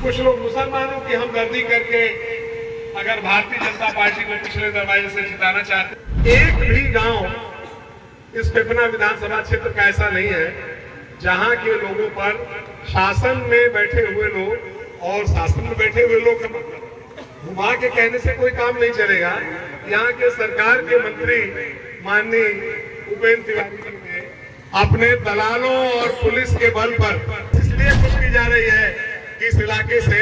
कुछ लोग मुसलमानों की हमदर्दी करके अगर भारतीय जनता पार्टी को पिछले दरवाजे से जिताना चाहते, एक भी गांव इस पिपना विधानसभा क्षेत्र का ऐसा नहीं है जहां के लोगों पर शासन में बैठे हुए लोग और शासन में बैठे हुए लोग घुमा के कहने से कोई काम नहीं चलेगा। यहाँ के सरकार के मंत्री माननीय उपेंद्र तिवारी जी ने अपने दलालों और पुलिस के बल पर इसलिए कुछ की जा रही है कि इस इलाके से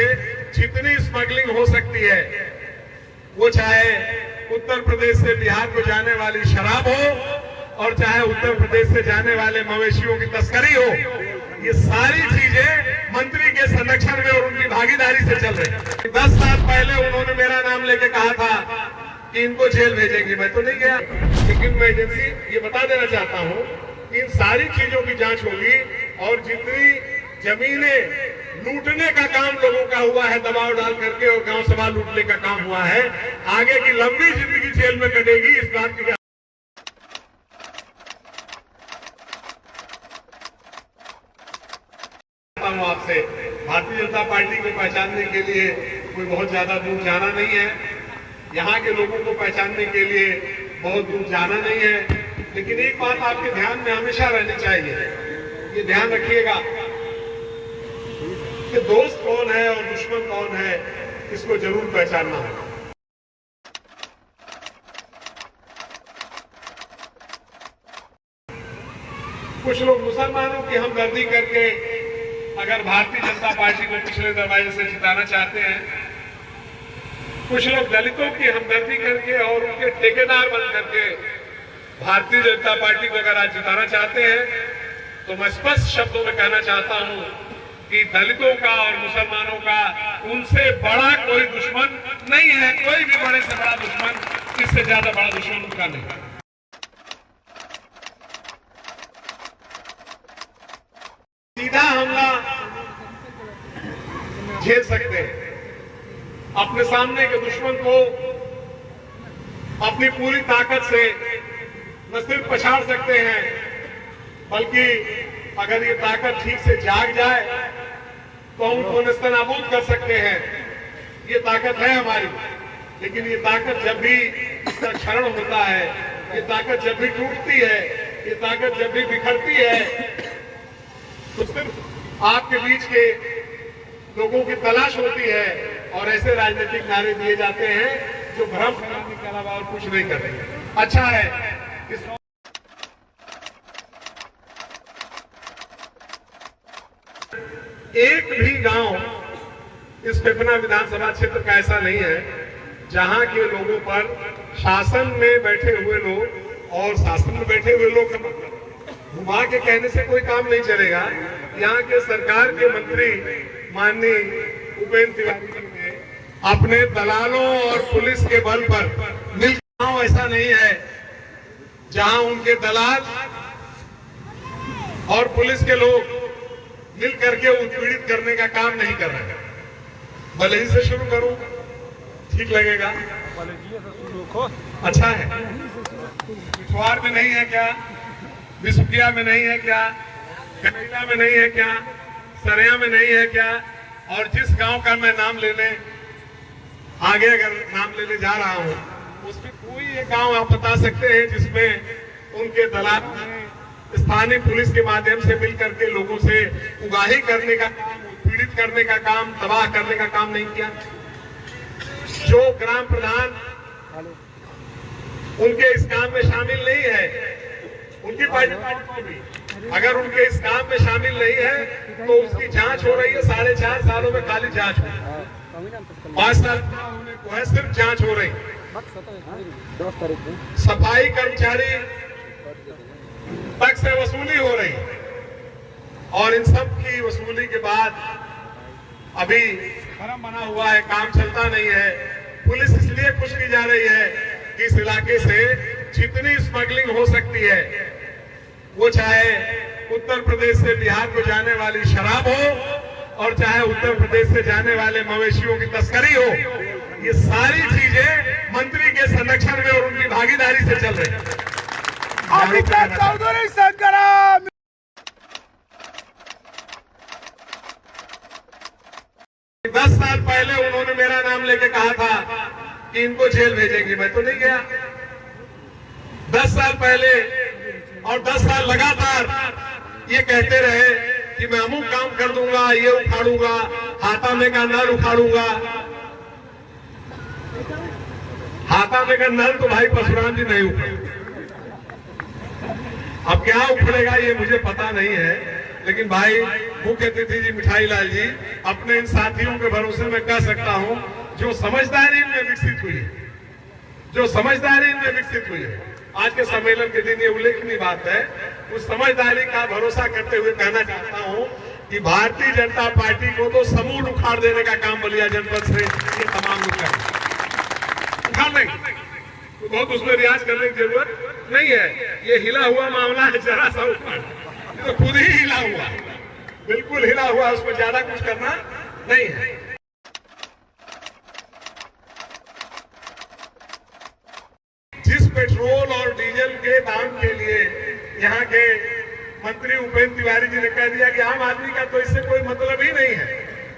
जितनी स्मगलिंग हो सकती है, वो चाहे उत्तर प्रदेश से बिहार को जाने वाली शराब हो और चाहे उत्तर प्रदेश से जाने वाले मवेशियों की तस्करी हो, ये सारी चीजें मंत्री के संरक्षण में और उनकी भागीदारी से चल रही है। 10 साल पहले उन्होंने मेरा नाम लेके कहा था कि इनको जेल भेजेंगे, मैं तो नहीं गया, लेकिन मैं एजेंसी ये बता देना चाहता हूँ कि इन सारी चीजों की जांच होगी और जितनी जमीनें लूटने का काम लोगों का हुआ है दबाव डाल करके और गांव सभा लूटने का काम हुआ है, आगे की लंबी जिंदगी जेल में कटेगी, इस बात की आपसे। भारतीय जनता पार्टी को पहचानने के लिए कोई बहुत ज्यादा दूर जाना नहीं है, यहाँ के लोगों को पहचानने के लिए बहुत दूर जाना नहीं है, लेकिन एक बात आपके ध्यान में हमेशा रहनी चाहिए, ये ध्यान रखिएगा कि दोस्त कौन है और दुश्मन कौन है, इसको जरूर पहचानना होगा। कुछ लोग मुसलमानों की हमदर्दी करके अगर भारतीय जनता पार्टी को पिछले दरवाजे से जिताना चाहते हैं, कुछ लोग दलितों की हमदर्दी करके और उनके ठेकेदार बन करके भारतीय जनता पार्टी को अगर आज जिताना चाहते हैं, तो मैं स्पष्ट शब्दों में कहना चाहता हूं कि दलितों का और मुसलमानों का उनसे बड़ा कोई दुश्मन नहीं है, कोई भी बड़े से बड़ा दुश्मन, इससे ज्यादा बड़ा दुश्मन उनका नहीं है। सीधा हमला झेल सकते हैं, अपने सामने के दुश्मन को अपनी पूरी ताकत से न सिर्फ पछाड़ सकते हैं, बल्कि अगर ये ताकत ठीक से जाग जाए तो हम उनको नेस्तनाबूद कर सकते हैं। ये ताकत है हमारी, लेकिन ये ताकत जब भी इसका क्षरण होता है, ये ताकत जब भी टूटती है, ये ताकत जब भी बिखरती है, तो सिर्फ आपके बीच के लोगों की तलाश होती है और ऐसे राजनीतिक नारे दिए जाते हैं जो भ्रम फैलाने के अलावा और कुछ नहीं कर रहे। अच्छा है इस एक भी गांव इस पिपना विधानसभा क्षेत्र का ऐसा नहीं है जहां के लोगों पर शासन में बैठे हुए लोग और शासन में बैठे हुए लोग घुमा के कहने से कोई काम नहीं चलेगा। यहाँ के सरकार के मंत्री माननीय उपेंद्र तिवारी जी ने अपने दलालों और पुलिस के बल पर मिलकर, ऐसा नहीं है जहां उनके दलाल और पुलिस के लोग मिल करके उत्पीड़ित करने का काम नहीं कर रहे हैं। भले ही से शुरू करूं, ठीक लगेगा? अच्छा है। पिछवाड़ में नहीं है क्या? बिसुकिया में नहीं है क्या? कनैला में नहीं है क्या? सरिया में नहीं है क्या? और जिस गांव का मैं नाम लेने आगे अगर नाम लेने जा रहा हूं, उसमें कोई एक गांव आप बता सकते हैं जिसमें उनके दलाल स्थानीय पुलिस के माध्यम से मिलकर के लोगों से उगाही करने का काम, पीड़ित करने का काम, तबाह करने का काम नहीं किया? जो ग्राम प्रधान उनके इस काम में शामिल नहीं है, उनकी पार्टी भी अगर उनके इस काम में शामिल नहीं है तो उसकी जांच हो रही है। 4.5 सालों में खाली जांच हुई, 5 साल होने को है, सिर्फ जांच हो रही। सफाई कर्मचारी तक से वसूली हो रही और इन सब की वसूली के बाद अभी फर्म बना हुआ है, काम चलता नहीं है। पुलिस इसलिए कुछ की जा रही है कि इस इलाके से जितनी स्मगलिंग हो सकती है, वो चाहे उत्तर प्रदेश से बिहार को जाने वाली शराब हो और चाहे उत्तर प्रदेश से जाने वाले मवेशियों की तस्करी हो, ये सारी चीजें मंत्री के संरक्षण में और उनकी भागीदारी से चल रही है। चौधरी संग्राम करके कहा था कि इनको जेल भेजेंगे, मैं तो नहीं गया। 10 साल पहले और 10 साल लगातार ये कहते रहे कि मैं अमुक काम कर दूंगा, ये उखाड़ूंगा, हाथा में का नल उखाड़ूंगा। हाथा में का नल तो भाई परशुराम जी नहीं उखाड़े। अब क्या उखड़ेगा ये मुझे पता नहीं है, लेकिन भाई मुख्य अतिथि जी मिठाई लाल जी, अपने इन साथियों के भरोसे मैं कह सकता हूं, जो समझदारी इनमें विकसित हुई है, जो समझदारी इनमें विकसित हुई है, आज के सम्मेलन के दिन ये उल्लेखनीय बात है, उस समझदारी का भरोसा करते हुए कहना चाहता हूं कि भारतीय जनता पार्टी को तो समूल उखाड़ देने का काम बलिया जनपद से ये तमाम लोग करें, उखाड़ देंगे। तो बहुत उसमें रियाज करने की जरूरत नहीं है। ये हिला हुआ मामला है, जरा सा उखाड़, तो खुद ही हिला हुआ, बिल्कुल हिला हुआ, उसमें ज्यादा कुछ करना नहीं है। जिस पेट्रोल और डीजल के दाम के लिए यहाँ के मंत्री उपेंद्र तिवारी जी ने कह दिया कि आम आदमी का तो इससे कोई मतलब ही नहीं है,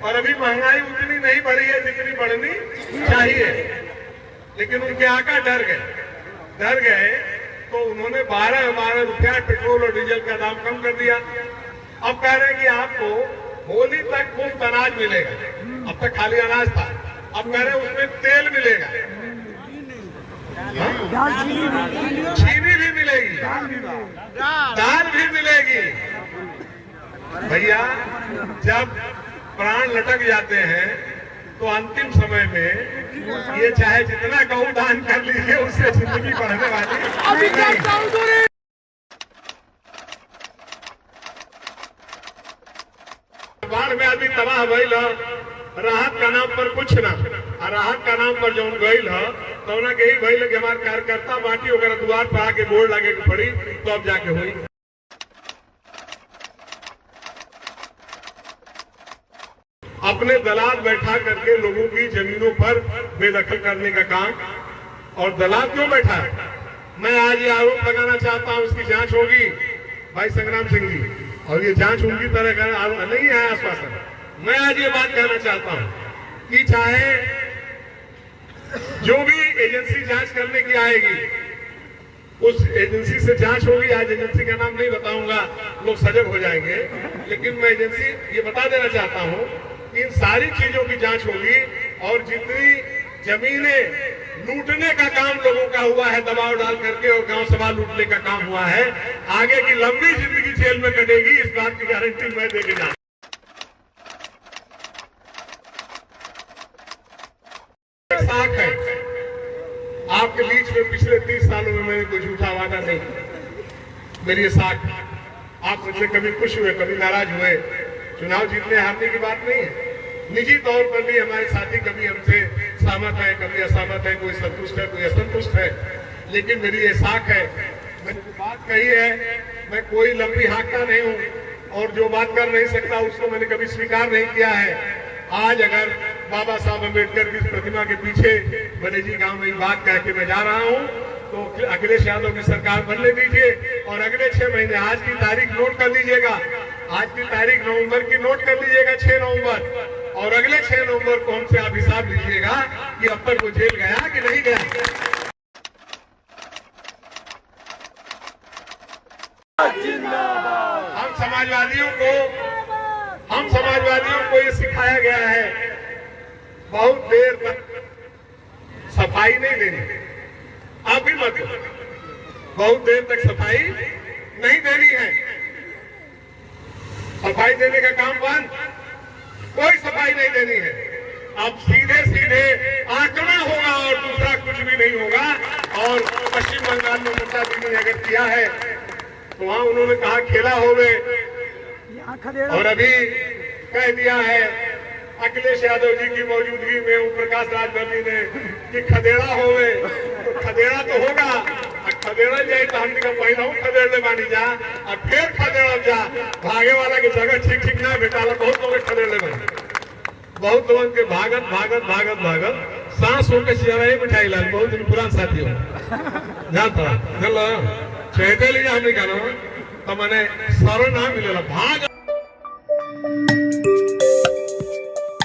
और अभी महंगाई उतनी नहीं बढ़ी है जितनी बढ़नी चाहिए, लेकिन उनके आका डर गए तो उन्होंने 12 रुपया पेट्रोल और डीजल का दाम कम कर दिया। अब कह रहे हैं कि आपको होली तक मुफ्त अनाज मिलेगा, अब तक खाली अनाज था, अब कह रहे हैं उसमें तेल मिलेगा, चीनी भी मिलेगी, दाल भी मिलेगी। भैया जब प्राण लटक जाते हैं तो अंतिम समय में ये चाहे जितना गौ दान कर लीजिए उससे जिंदगी बढ़ने वाली नहीं। बाढ़ में आदमी तबाह भइल, राहत का नाम पर कुछ ना, राहत का नाम पर जौन गईल तो ना यही भइल कि हमारे कार्यकर्ता बाटी वगैरह द्वार पर आके गोड़ लगे के पड़ी तो अब जाके हुई। अपने दलाल बैठा करके लोगों की जमीनों पर बेदखल करने का काम, और दलाल क्यों बैठा है? मैं आज ये आरोप लगाना चाहता हूं, इसकी जांच होगी भाई संग्राम सिंह जी, और ये जांच उनकी तरह का नहीं है आश्वासन। मैं आज ये बात कहना चाहता हूं कि चाहे जो भी एजेंसी जांच करने की आएगी उस एजेंसी से जांच होगी। आज एजेंसी का नाम नहीं बताऊंगा, लोग सजग हो जाएंगे, लेकिन मैं एजेंसी ये बता देना चाहता हूं कि इन सारी चीजों की जांच होगी, और जितनी जमीनें लूटने का काम लोगों का हुआ है दबाव डाल करके और गांव सभा लूटने का काम हुआ है, आगे की लंबी जिंदगी जेल में कटेगी, इस बात की गारंटी मैं देके जा। साख है आपके बीच में, पिछले 30 सालों में मैंने कोई झूठा वादा नहीं, मेरी ये साख। आप मुझसे कभी खुश हुए, कभी नाराज हुए, चुनाव जीतने हारने की बात नहीं है। निजी तौर पर भी हमारे साथी कभी हमसे सहमत है, कभी असहमत है, कोई संतुष्ट है, कोई असंतुष्ट है, लेकिन मेरी ये साख है। मैंने जो बात कही है, मैं कोई लंबी हाँकता नहीं हूँ, और जो बात कर नहीं सकता उसको मैंने कभी स्वीकार नहीं किया है। आज अगर बाबा साहब अम्बेडकर की प्रतिमा के पीछे बनेजी गांव में बात कह के मैं जा रहा हूं, तो अखिलेश यादव की सरकार बनने दीजिए, और अगले 6 महीने, आज की तारीख नोट कर लीजिएगा, आज की तारीख नवंबर की नोट कर लीजिएगा, 6 नवंबर, और अगले 6 नवंबर को हमसे आप हिसाब लीजिएगा कि अब तक वो जेल गया कि नहीं गया। हम समाजवादियों को ये सिखाया गया है बहुत देर तक सफाई नहीं देनी। आप भी मत, बहुत देर तक सफाई नहीं देनी है। सफाई देने का काम बंद, कोई सफाई नहीं देनी है। अब सीधे सीधे आंकड़ा होगा और दूसरा कुछ भी नहीं होगा। और पश्चिम बंगाल में मुद्दा ने अगर किया है तो वहां उन्होंने कहा खेला होवे, और अभी कह दिया है अखिलेश यादव जी की मौजूदगी में ओम प्रकाश राजभर ने कि खदेड़ा होवे, तो खदेड़ा तो होगा। खदेड़ा जाए तो हमने का पहला खदेड़ ले बानी जा, और फिर खदेड़ जा, भागे वाला की जगह ठीक ठीक ना बेटाला, बहुत लोग खदेड़ ले बानी, बहुत लोगों के भागत भागत भागत भागत सांस होकर चिराए मिठाई लाल, बहुत दिन पुरान साथी हो जानता चलो चहते लीजिए हमने कहना तो मैंने सर ना मिलेगा भाग